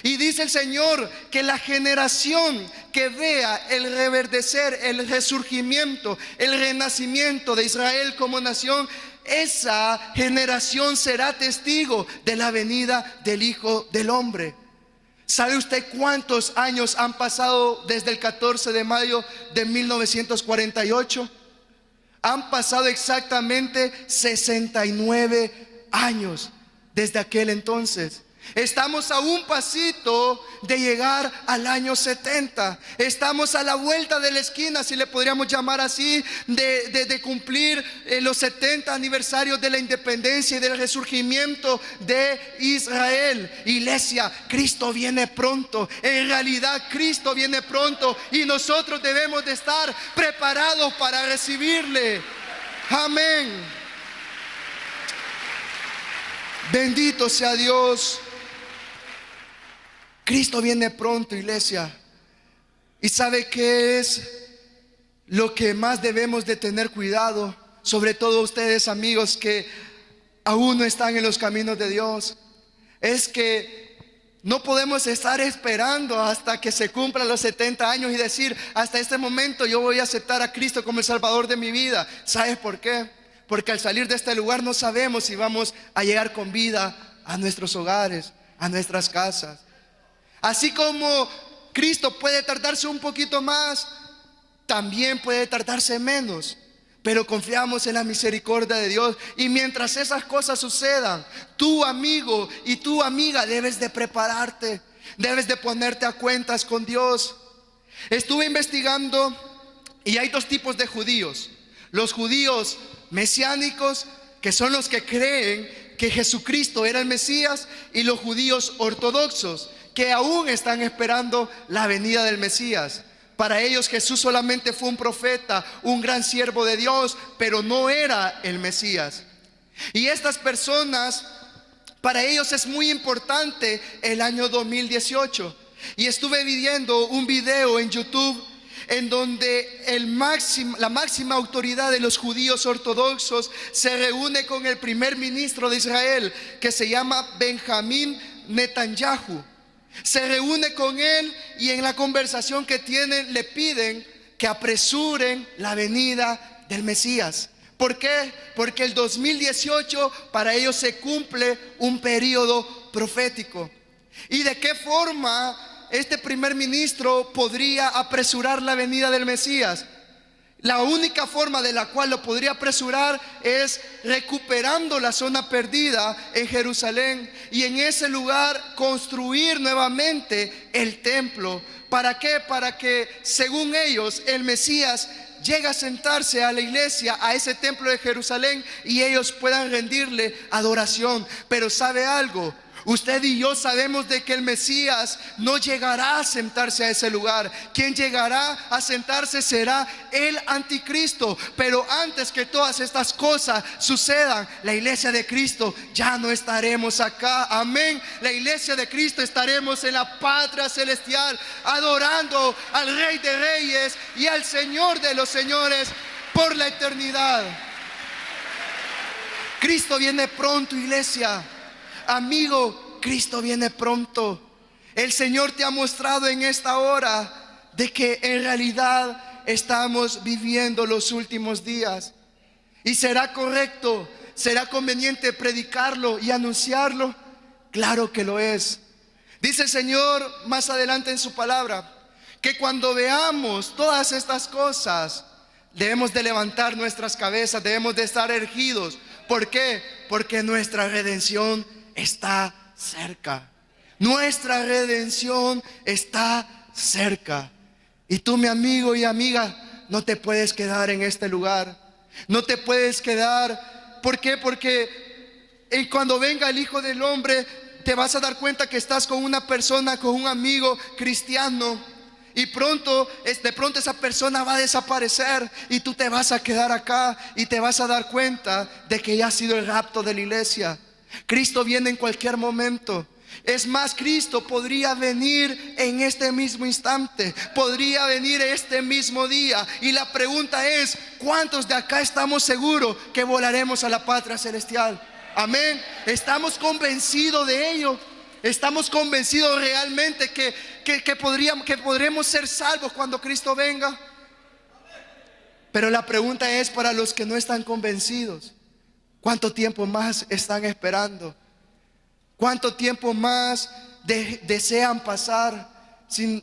Y dice el Señor que la generación que vea el reverdecer, el resurgimiento, el renacimiento de Israel como nación, esa generación será testigo de la venida del Hijo del Hombre. ¿Sabe usted cuántos años han pasado desde el 14 de mayo de 1948? Han pasado exactamente 69 años desde aquel entonces. Estamos a un pasito de llegar al año 70. Estamos a la vuelta de la esquina, si le podríamos llamar así, de cumplir los 70 aniversarios de la independencia y del resurgimiento de Israel. Iglesia, Cristo viene pronto. En realidad Cristo viene pronto y nosotros debemos de estar preparados para recibirle. Amén. Bendito sea Dios. Cristo viene pronto, iglesia. ¿Y sabe qué es lo que más debemos de tener cuidado? Sobre todo ustedes, amigos, que aún no están en los caminos de Dios. Es que no podemos estar esperando hasta que se cumplan los 70 años y decir: hasta este momento yo voy a aceptar a Cristo como el Salvador de mi vida. ¿Sabes por qué? Porque al salir de este lugar no sabemos si vamos a llegar con vida a nuestros hogares, a nuestras casas. Así como Cristo puede tardarse un poquito más, también puede tardarse menos. Pero confiamos en la misericordia de Dios. Y mientras esas cosas sucedan, tú, amigo, y tú, amiga, debes de prepararte. Debes de ponerte a cuentas con Dios. Estuve investigando y hay dos tipos de judíos: los judíos mesiánicos, que son los que creen que Jesucristo era el Mesías, y los judíos ortodoxos, que aún están esperando la venida del Mesías. Para ellos Jesús solamente fue un profeta, un gran siervo de Dios, pero no era el Mesías. Y estas personas, para ellos es muy importante el año 2018. Y estuve viendo un video en YouTube en donde la máxima autoridad de los judíos ortodoxos se reúne con el primer ministro de Israel, que se llama Benjamín Netanyahu. Se reúne con él y en la conversación que tienen le piden que apresuren la venida del Mesías. ¿Por qué? Porque el 2018 para ellos se cumple un periodo profético. ¿Y de qué forma este primer ministro podría apresurar la venida del Mesías? La única forma de la cual lo podría apresurar es recuperando la zona perdida en Jerusalén y en ese lugar construir nuevamente el templo. ¿Para qué? Para que, según ellos, el Mesías llegue a sentarse a la iglesia, a ese templo de Jerusalén, y ellos puedan rendirle adoración. Pero ¿sabe algo? Usted y yo sabemos de que el Mesías no llegará a sentarse a ese lugar. Quien llegará a sentarse será el anticristo. Pero antes que todas estas cosas sucedan, la iglesia de Cristo ya no estaremos acá. Amén. La iglesia de Cristo estaremos en la patria celestial, adorando al Rey de Reyes y al Señor de los Señores por la eternidad. Cristo viene pronto, iglesia. Amigo, Cristo viene pronto. El Señor te ha mostrado en esta hora de que en realidad estamos viviendo los últimos días. ¿Y será correcto, será conveniente predicarlo y anunciarlo? Claro que lo es. Dice el Señor más adelante en su palabra que cuando veamos todas estas cosas, debemos de levantar nuestras cabezas, debemos de estar erguidos. ¿Por qué? Porque nuestra redención está cerca. Nuestra redención está cerca. Y tú, mi amigo y amiga, no te puedes quedar en este lugar. No te puedes quedar. ¿Por qué? Porque cuando venga el Hijo del Hombre, te vas a dar cuenta que estás con una persona, con un amigo cristiano. Y de pronto esa persona va a desaparecer y tú te vas a quedar acá y te vas a dar cuenta de que ya ha sido el rapto de la iglesia. Cristo viene en cualquier momento. Es más, Cristo podría venir en este mismo instante, podría venir este mismo día. Y la pregunta es: ¿cuántos de acá estamos seguros que volaremos a la patria celestial? Amén. Estamos convencidos de ello. Estamos convencidos realmente que podremos ser salvos cuando Cristo venga. Pero la pregunta es para los que no están convencidos: ¿cuánto tiempo más están esperando? ¿Cuánto tiempo más desean pasar sin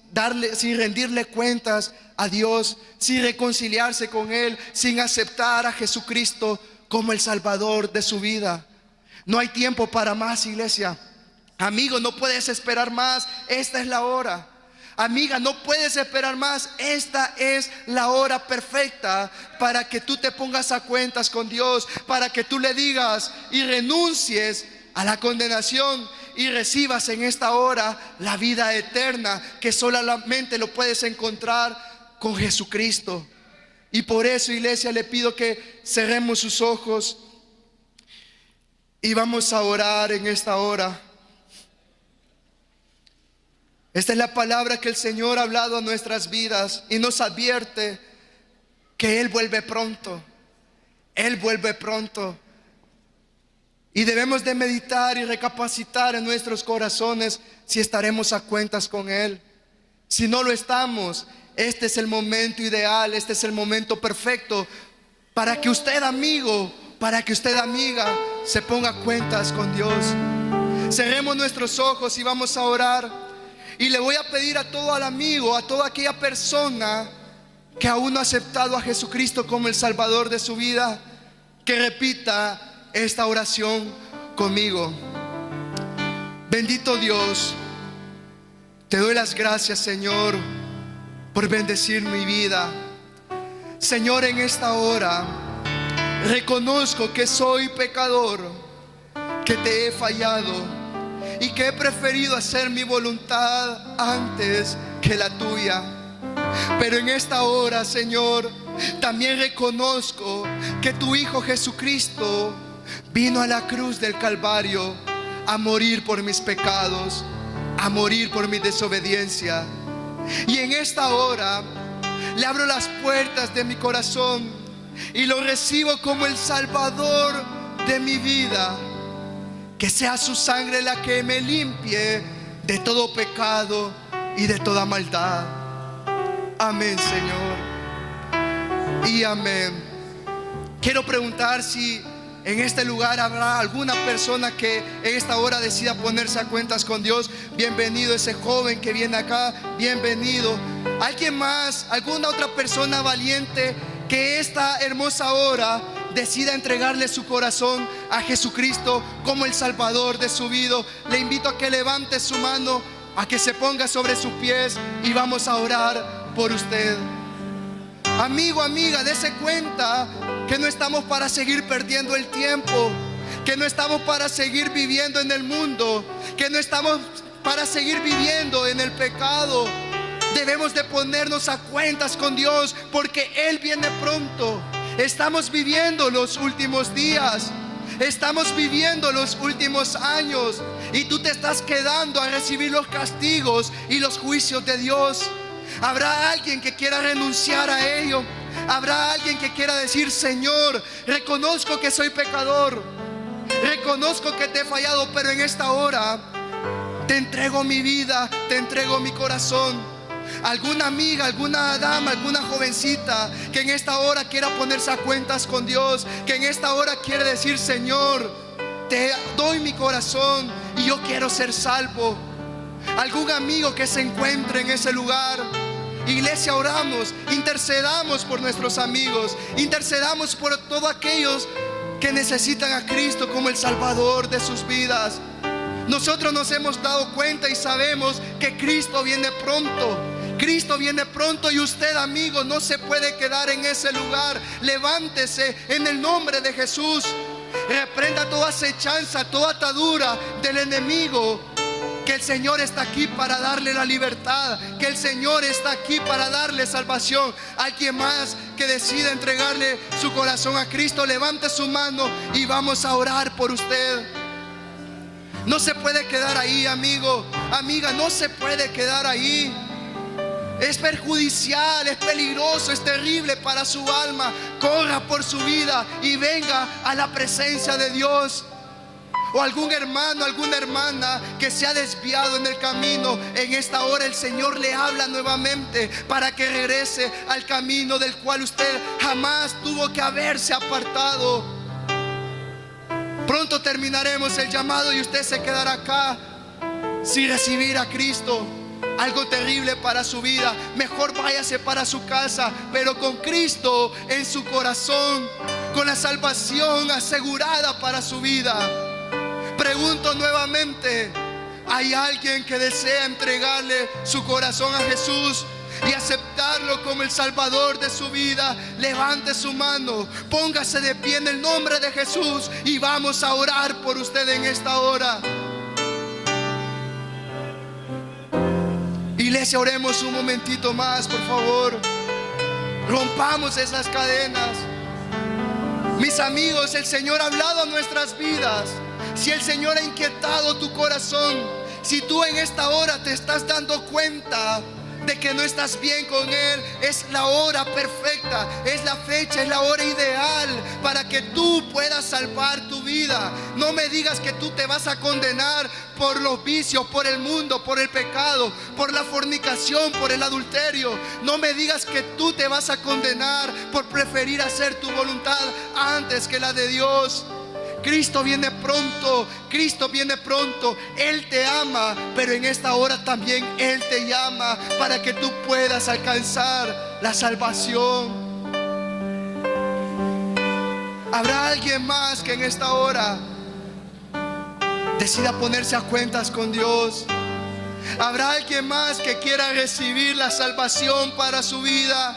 rendirle cuentas a Dios, sin reconciliarse con Él, sin aceptar a Jesucristo como el Salvador de su vida? No hay tiempo para más, iglesia. Amigo, no puedes esperar más. Esta es la hora. Amiga, no puedes esperar más. Esta es la hora perfecta para que tú te pongas a cuentas con Dios, para que tú le digas y renuncies a la condenación y recibas en esta hora la vida eterna, que solamente lo puedes encontrar con Jesucristo. Y por eso, iglesia, le pido que cerremos sus ojos y vamos a orar en esta hora. Esta es la palabra que el Señor ha hablado a nuestras vidas y nos advierte que Él vuelve pronto. Él vuelve pronto. Y debemos de meditar y recapacitar en nuestros corazones si estaremos a cuentas con Él. Si no lo estamos, este es el momento ideal, este es el momento perfecto para que usted, amigo, para que usted, amiga, se ponga a cuentas con Dios. Cerremos nuestros ojos y vamos a orar. Y le voy a pedir a todo el amigo, a toda aquella persona que aún no ha aceptado a Jesucristo como el Salvador de su vida, que repita esta oración conmigo. Bendito Dios, te doy las gracias, Señor, por bendecir mi vida. Señor, en esta hora reconozco que soy pecador, que te he fallado y que he preferido hacer mi voluntad antes que la tuya. Pero en esta hora, Señor, también reconozco que tu Hijo Jesucristo vino a la cruz del Calvario a morir por mis pecados, a morir por mi desobediencia. Y en esta hora le abro las puertas de mi corazón y lo recibo como el Salvador de mi vida. Que sea su sangre la que me limpie de todo pecado y de toda maldad. Amén, Señor. Y amén. Quiero preguntar si en este lugar habrá alguna persona que en esta hora decida ponerse a cuentas con Dios. Bienvenido ese joven que viene acá, bienvenido. ¿Alguien más, alguna otra persona valiente que esta hermosa hora decida entregarle su corazón a Jesucristo como el Salvador de su vida? Le invito a que levante su mano, a que se ponga sobre sus pies y vamos a orar por usted. Amigo, amiga, dése cuenta que no estamos para seguir perdiendo el tiempo, que no estamos para seguir viviendo en el mundo, que no estamos para seguir viviendo en el pecado. Debemos de ponernos a cuentas con Dios porque Él viene pronto. Estamos viviendo los últimos días, estamos viviendo los últimos años y tú te estás quedando a recibir los castigos y los juicios de Dios. Habrá alguien que quiera renunciar a ello. Habrá alguien que quiera decir: Señor, reconozco que soy pecador, reconozco que te he fallado, pero en esta hora te entrego mi vida, te entrego mi corazón. Alguna amiga, alguna dama, alguna jovencita que en esta hora quiera ponerse a cuentas con Dios, que en esta hora quiere decir: Señor, te doy mi corazón y yo quiero ser salvo. Algún amigo que se encuentre en ese lugar. Iglesia, oramos, intercedamos por nuestros amigos, intercedamos por todos aquellos que necesitan a Cristo como el Salvador de sus vidas. Nosotros nos hemos dado cuenta y sabemos que Cristo viene pronto. Cristo viene pronto y usted, amigo, no se puede quedar en ese lugar. Levántese en el nombre de Jesús. Reprenda toda acechanza, toda atadura del enemigo. Que el Señor está aquí para darle la libertad, que el Señor está aquí para darle salvación. Alguien más que decida entregarle su corazón a Cristo, levante su mano y vamos a orar por usted. No se puede quedar ahí, amigo, amiga, no se puede quedar ahí. Es perjudicial, es peligroso, es terrible para su alma. Corra por su vida y venga a la presencia de Dios. O algún hermano, alguna hermana que se ha desviado en el camino, en esta hora el Señor le habla nuevamente para que regrese al camino del cual usted jamás tuvo que haberse apartado. Pronto terminaremos el llamado y usted se quedará acá sin recibir a Cristo. Algo terrible para su vida. Mejor váyase para su casa, pero con Cristo en su corazón, con la salvación asegurada para su vida. Pregunto nuevamente: ¿hay alguien que desea entregarle su corazón a Jesús y aceptarlo como el Salvador de su vida? Levante su mano, póngase de pie en el nombre de Jesús y vamos a orar por usted en esta hora. Iglesia, oremos un momentito más, por favor. Rompamos esas cadenas. Mis amigos, el Señor ha hablado a nuestras vidas. Si el Señor ha inquietado tu corazón, si tú en esta hora te estás dando cuenta de que no estás bien con Él, es la hora perfecta, es la fecha, es la hora ideal para que tú puedas salvar tu vida. No me digas que tú te vas a condenar por los vicios, por el mundo, por el pecado, por la fornicación, por el adulterio. No me digas que tú te vas a condenar por preferir hacer tu voluntad antes que la de Dios. Cristo viene pronto, Cristo viene pronto. Él te ama, pero en esta hora también Él te llama para que tú puedas alcanzar la salvación. ¿Habrá alguien más que en esta hora decida ponerse a cuentas con Dios? ¿Habrá alguien más que quiera recibir la salvación para su vida?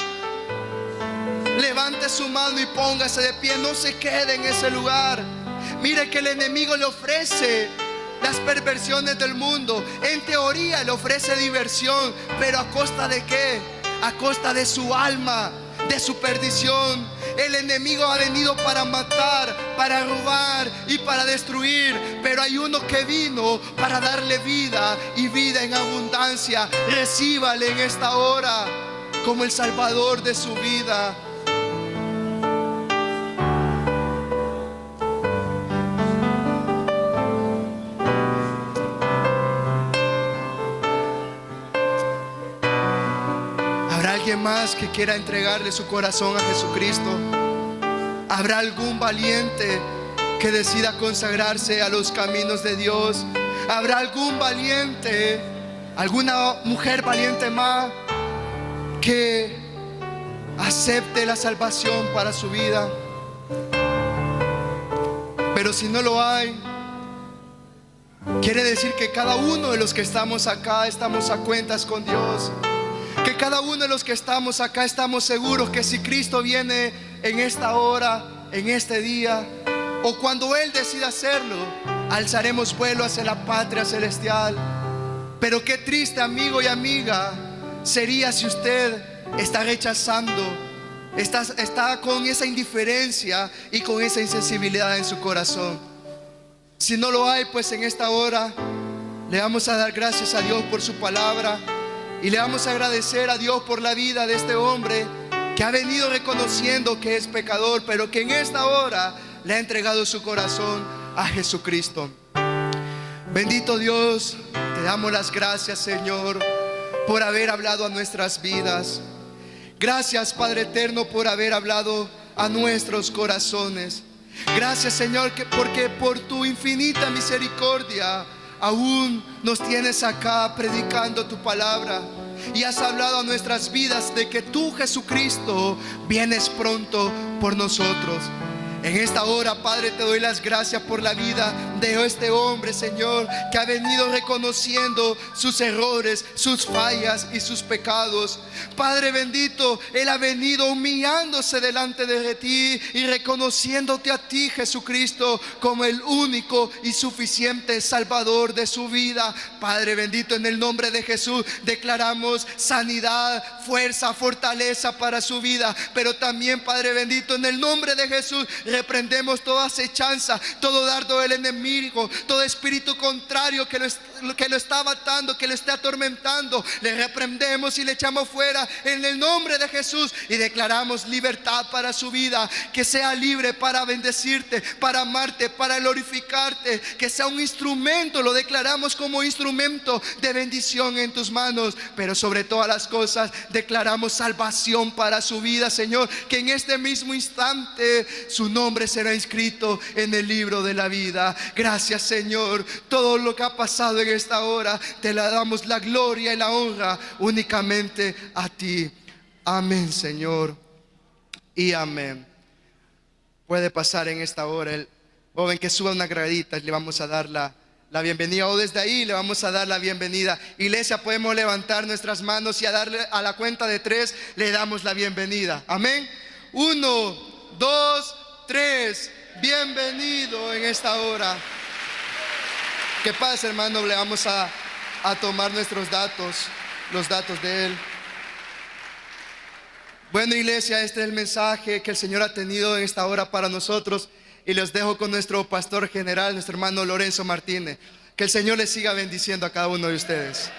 Levante su mano y póngase de pie, no se quede en ese lugar. Mire que el enemigo le ofrece las perversiones del mundo. En teoría le ofrece diversión, pero ¿a costa de qué? A costa de su alma, de su perdición. El enemigo ha venido para matar, para robar y para destruir, pero hay uno que vino para darle vida y vida en abundancia. Recíbale en esta hora como el Salvador de su vida. ¿Alguien más que quiera entregarle su corazón a Jesucristo? ¿Habrá algún valiente que decida consagrarse a los caminos de Dios? ¿Habrá algún valiente, alguna mujer valiente más que acepte la salvación para su vida? Pero si no lo hay, quiere decir que cada uno de los que estamos acá estamos a cuentas con Dios. Que cada uno de los que estamos acá estamos seguros que si Cristo viene en esta hora, en este día, o cuando Él decida hacerlo, alzaremos vuelo hacia la patria celestial. Pero qué triste, amigo y amiga, sería si usted está rechazando, está con esa indiferencia y con esa insensibilidad en su corazón. Si no lo hay, pues en esta hora le vamos a dar gracias a Dios por su palabra. Y le vamos a agradecer a Dios por la vida de este hombre que ha venido reconociendo que es pecador, pero que en esta hora le ha entregado su corazón a Jesucristo. Bendito Dios, te damos las gracias, Señor, por haber hablado a nuestras vidas. Gracias, Padre eterno, por haber hablado a nuestros corazones. Gracias, Señor, porque por tu infinita misericordia aún nos tienes acá predicando tu palabra y has hablado a nuestras vidas de que tú, Jesucristo, vienes pronto por nosotros. En esta hora, Padre, te doy las gracias por la vida de este hombre, Señor, que ha venido reconociendo sus errores, sus fallas y sus pecados. Padre bendito, Él ha venido humillándose delante de ti y reconociéndote a ti, Jesucristo, como el único y suficiente Salvador de su vida. Padre bendito, en el nombre de Jesús declaramos sanidad, fuerza, fortaleza para su vida. Pero también, Padre bendito, en el nombre de Jesús reprendemos toda acechanza, todo dardo del enemigo, todo espíritu contrario que lo está matando, que lo está atormentando. Le reprendemos y le echamos fuera en el nombre de Jesús y declaramos libertad para su vida. Que sea libre para bendecirte, para amarte, para glorificarte. Que sea un instrumento, lo declaramos como instrumento de bendición en tus manos. Pero sobre todas las cosas declaramos salvación para su vida, Señor. Que en este mismo instante su nombre será inscrito en el libro de la vida. Gracias, Señor. Todo lo que ha pasado en esta hora te la damos la gloria y la honra únicamente a ti. Amén, Señor, y amén. Puede pasar en esta hora el joven que suba una gradita y le vamos a dar la bienvenida, o desde ahí le vamos a dar la bienvenida. Iglesia, podemos levantar nuestras manos y a darle a la cuenta de 3 le damos la bienvenida. Amén. 1, 2, 3. Bienvenido en esta hora. ¿Qué pasa, hermano? Le vamos a tomar nuestros datos, los datos de él. Bueno, iglesia, este es el mensaje que el Señor ha tenido en esta hora para nosotros. y los dejo con nuestro pastor general, nuestro hermano Lorenzo Martínez. Que el Señor les siga bendiciendo a cada uno de ustedes.